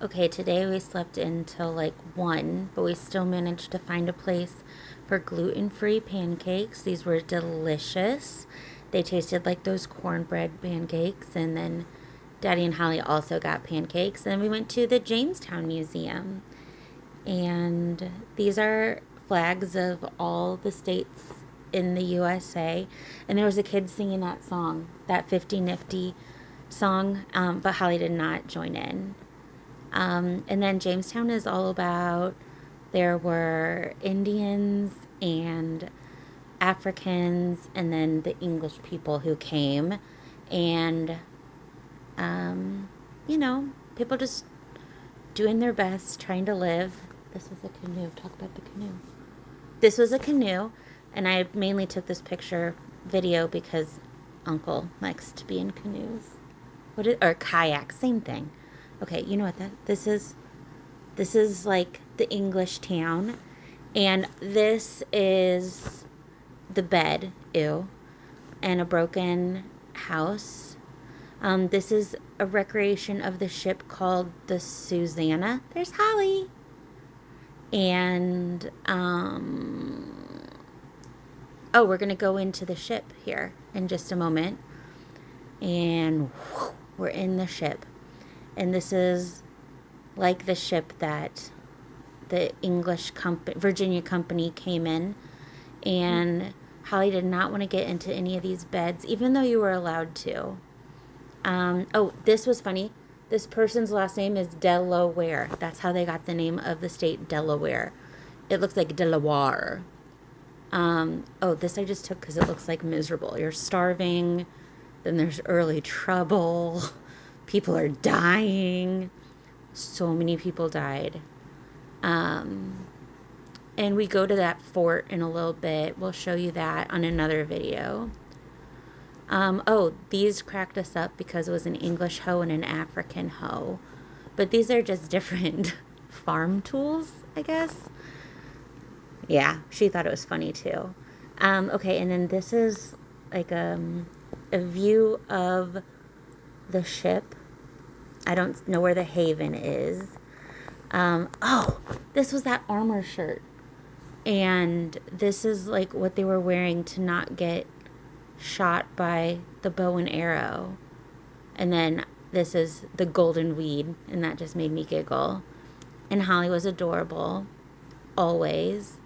Okay, today we slept until like 1, but we still managed to find a place for gluten-free pancakes. These were delicious. They tasted like those cornbread pancakes, and then Daddy and Holly also got pancakes. And then we went to the Jamestown Museum, and these are flags of all the states in the USA. And there was a kid singing that song, that 50 Nifty song, but Holly did not join in. And then Jamestown is all about there were Indians and Africans and then the English people who came. And, people just doing their best, trying to live. This was a canoe. Talk about the canoe. This was a canoe, and I mainly took this picture video because Uncle likes to be in canoes. Or kayaks, same thing. Okay, you know what this is like the English town, and this is the bed, ew, and a broken house. This is a recreation of the ship called the Susanna. There's Holly. And we're gonna go into the ship here in just a moment, and we're in the ship. And this is like the ship that the English Virginia company came in. And Holly did not want to get into any of these beds, even though you were allowed to. This was funny. This person's last name is Delaware. That's how they got the name of the state, Delaware. It looks like Delaware. This I just took because it looks like miserable. You're starving. Then there's early trouble. People are dying. So many people died. And we go to that fort in a little bit. We'll show you that on another video. These cracked us up because it was an English hoe and an African hoe. But these are just different farm tools, I guess. Yeah, she thought it was funny too. And then this is like a view of the ship. I don't know where the haven is. This was that armor shirt. And this is like what they were wearing to not get shot by the bow and arrow. And then this is the golden weed, and that just made me giggle. And Holly was adorable, always.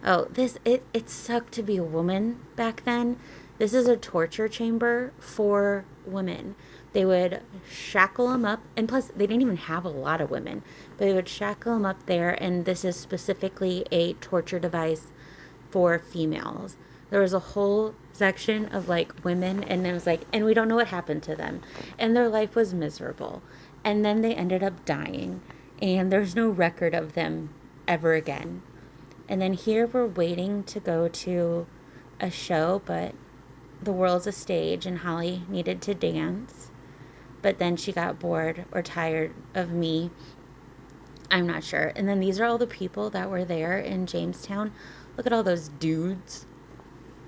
It sucked to be a woman back then. This is a torture chamber for women. They would shackle them up, and plus they didn't even have a lot of women, but they would shackle them up there, and this is specifically a torture device for females. There was a whole section of like women, and it was like, and we don't know what happened to them, and their life was miserable, and then they ended up dying, and there's no record of them ever again. And then here we're waiting to go to a show, but the world's a stage, and Holly needed to dance. But then she got bored or tired of me. I'm not sure. And then these are all the people that were there in Jamestown. Look at all those dudes.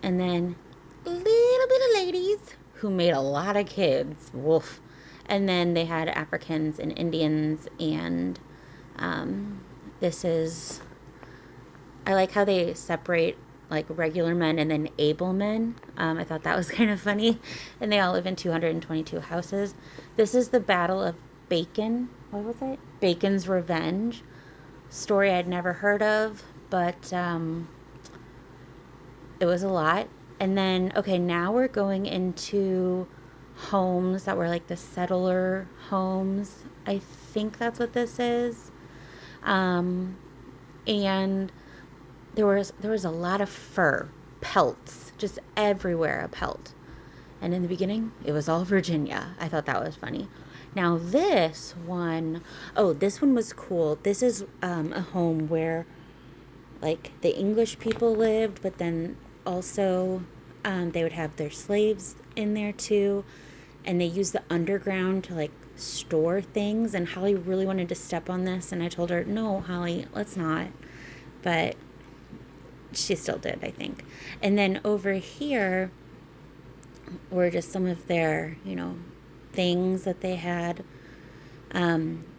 And then a little bit of ladies who made a lot of kids. Woof. And then they had Africans and Indians. And I like how they separate like regular men and then able men. I thought that was kind of funny. And they all live in 222 houses. This is the Battle of Bacon. What was it? Bacon's Revenge. Story I'd never heard of, but it was a lot. And then, now we're going into homes that were like the settler homes. I think that's what this is. And there was a lot of fur, pelts, just everywhere a pelt. And in the beginning, it was all Virginia. I thought that was funny. Now this one was cool. This is a home where like the English people lived, but then also they would have their slaves in there too. And they used the underground to like store things. And Holly really wanted to step on this. And I told her, no, Holly, let's not. But she still did, I think. And then over here were just some of their, things that they had.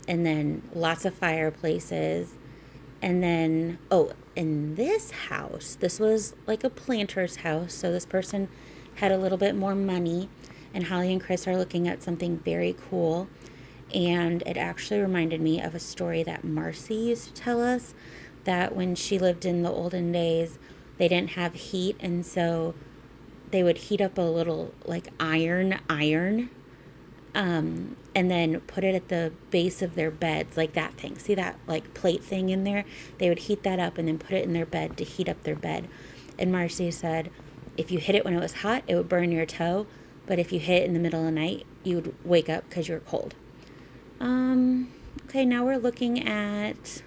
and then lots of fireplaces. And then, oh, in this house, this was like a planter's house. So this person had a little bit more money. And Holly and Chris are looking at something very cool. And it actually reminded me of a story that Marcy used to tell us, that when she lived in the olden days, they didn't have heat. And so they would heat up a little like iron, and then put it at the base of their beds, like that thing. See that like plate thing in there? They would heat that up and then put it in their bed to heat up their bed. And Marcy said, if you hit it when it was hot, it would burn your toe. But if you hit it in the middle of the night, you would wake up because you were cold. Okay, now we're looking at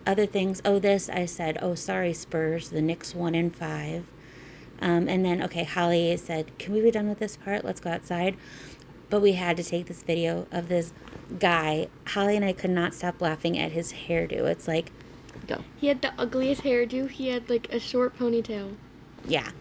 other things. Oh, this, I said, oh, sorry, Spurs. The Knicks won in 5. And then, okay, Holly said, can we be done with this part? Let's go outside. But we had to take this video of this guy. Holly and I could not stop laughing at his hairdo. It's like, go. He had the ugliest hairdo. He had like a short ponytail. Yeah.